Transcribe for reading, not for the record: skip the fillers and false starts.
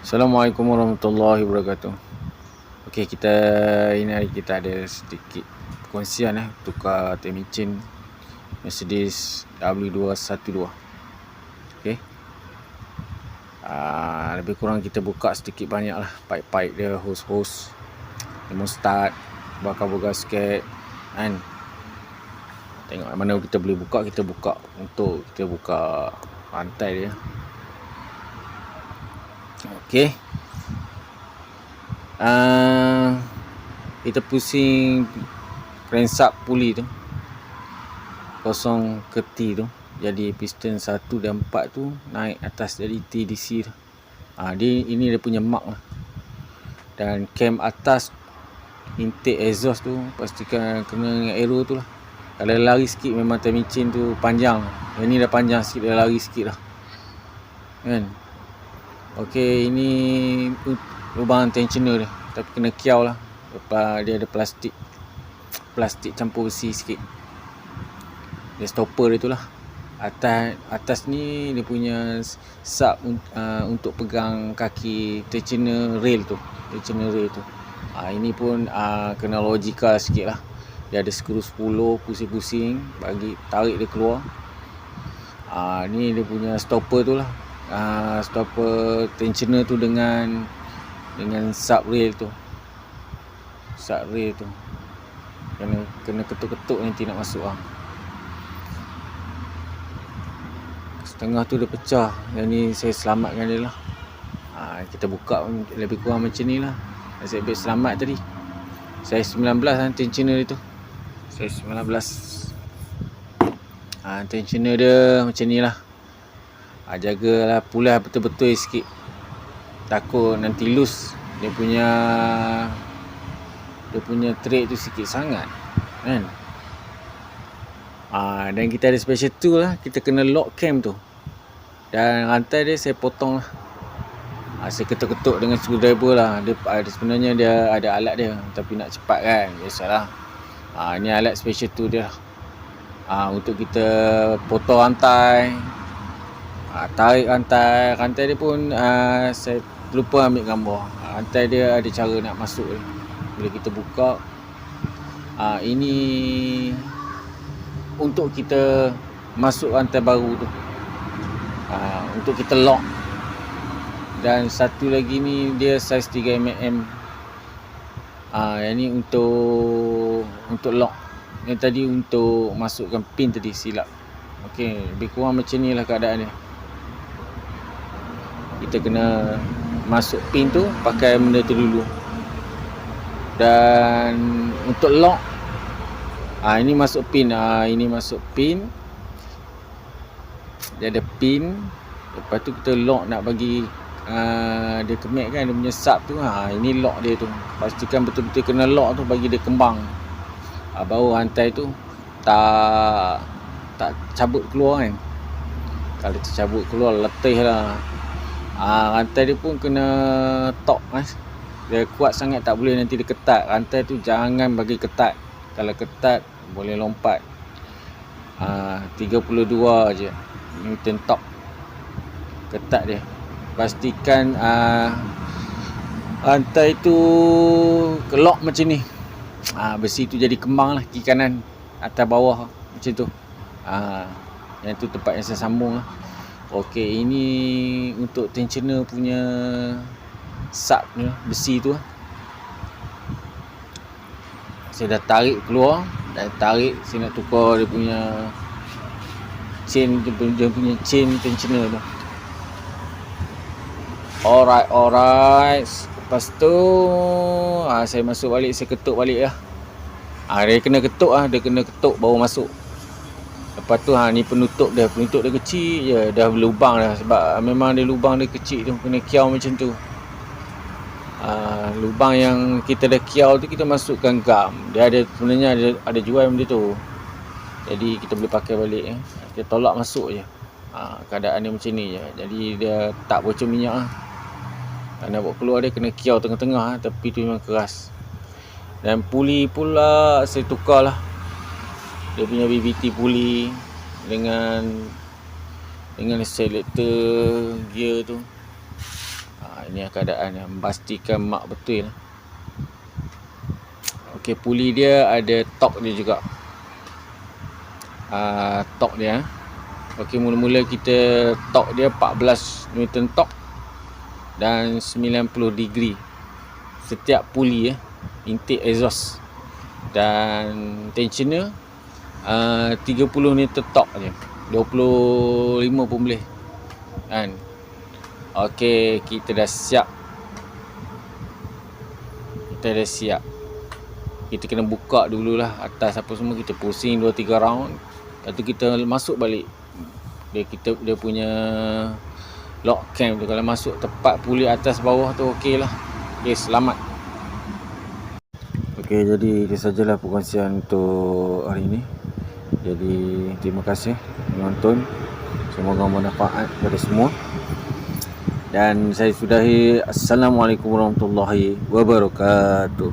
Assalamualaikum warahmatullahi wabarakatuh. Okey, ini hari kita ada sedikit perkongsian tukar teh mesin Mercedes W212. Okey. Lebih kurang kita buka sedikit banyak lah pipe-pipe dia, hose-hose, thermostat, bakar gasket kan. Tengok mana kita boleh buka, kita buka untuk kita buka rantai dia. Okey. Kita pusing crankshaft puli tu kosong ke T tu, jadi piston 1 dan 4 tu naik atas jadi TDC tu. Ini dia punya mark lah. Dan cam atas intake exhaust tu pastikan kena dengan arrow tu lah. Kalau lari sikit memang teh mesin tu panjang. Yang ni dah panjang sikit, dah lari sikit lah kan. Okey, ini lubang tensioner dia, tapi kena kiau lah. Lepas dia ada plastik campur besi sikit. Dia stopper dia tu lah. Atas ni dia punya sub untuk pegang kaki tensioner rail tu. Ini pun kena logikal sikit lah. Dia ada skru 10 pusing-pusing bagi tarik dia keluar. Ni dia punya stopper tu lah. Stopper tensioner tu dengan sub rail tu. Kena ketuk-ketuk nanti nak masuk lah. Setengah tu dia pecah. Yang ni saya selamatkan dia lah. Kita buka lebih kurang macam ni lah. Saya habis selamat tadi. Saya 19 lah tensioner dia tu. Saya 19. Tensioner dia macam ni lah. Jagalah pulas betul-betul sikit. Takut nanti loose. Dia punya thread tu sikit sangat kan. Dan kita ada special tool lah. Kita kena lock cam tu. Dan rantai dia saya potong lah. Saya ketuk-ketuk dengan screwdriver lah. Sebenarnya dia ada alat dia, tapi nak cepat kan, biasalah. Ni alat special tool dia lah. Untuk kita potong rantai, tarik rantai dia pun saya lupa ambil gambar. Rantai dia ada cara nak masuk dia. Bila kita buka, ini untuk kita masuk rantai baru tu, untuk kita lock. Dan satu lagi ni dia saiz 3mm. Yang ni untuk lock. Yang tadi untuk masukkan pin tadi silap. Okey, lebih kurang macam ni lah keadaan dia. Kita kena masuk pin tu pakai benda tu dulu. Dan untuk lock, ini masuk pin. Ini masuk pin. Dia ada pin. Lepas tu kita lock nak bagi dia connect kan, dia punya sub tu. Ini lock dia tu. Pastikan betul-betul kena lock tu bagi dia kembang. Baru rantai tu tak cabut keluar kan. Kalau tercabut keluar letih lah. Rantai dia pun kena tok mas. Dia kuat sangat, tak boleh nanti dia ketat. Rantai tu jangan bagi ketat. Kalau ketat boleh lompat. 32 je Newton top ketat dia. Pastikan rantai tu lock macam ni. Besi tu jadi kembang lah, kiri kanan, atas bawah macam tu. Yang tu tempat yang saya sambung lah. Okey, ini untuk tensioner punya sub ni, besi tu. Saya dah tarik keluar. Saya nak tukar dia punya chain, dia punya chain tensioner tu. Alright. Lepas tu saya masuk balik, saya ketuk balik lah. Dia kena ketuk baru masuk. Lepas tu ni penutup dia kecil je, dah berlubang dah. Sebab memang dia lubang dia kecil tu, kena kiau macam tu. Lubang yang kita dah kiau tu kita masukkan gam. Dia sebenarnya ada jual benda tu. Jadi kita boleh pakai balik. Kita tolak masuk je. Keadaan dia macam ni je. Jadi dia tak bocor minyak lah. Nak buat keluar dia kena kiau tengah-tengah. Tepi tu memang keras. Dan puli pula saya tukar lah. Dia punya BBT puli dengan selector gear tu. Ini keadaan yang pastikan mak betul. Okey, puli dia ada torque dia juga. Torque dia. Okey, mula-mula kita torque dia 14 Newton torque dan 90 degree setiap puli intake exhaust, dan tensioner 30 Newton torque je, 25 pun boleh kan. Okey, kita dah siap. Kita kena buka dululah atas apa semua, kita pusing 2-3 round. Lepas tu kita masuk balik dia punya lock cam tu. Kalau masuk tepat puli atas bawah tu okey lah. Okey, selamat. Okey, jadi itu sajalah perkongsian untuk hari ini. Jadi terima kasih menonton. Semoga bermanfaat kepada semua. Dan saya sudahi. Assalamualaikum warahmatullahi wabarakatuh.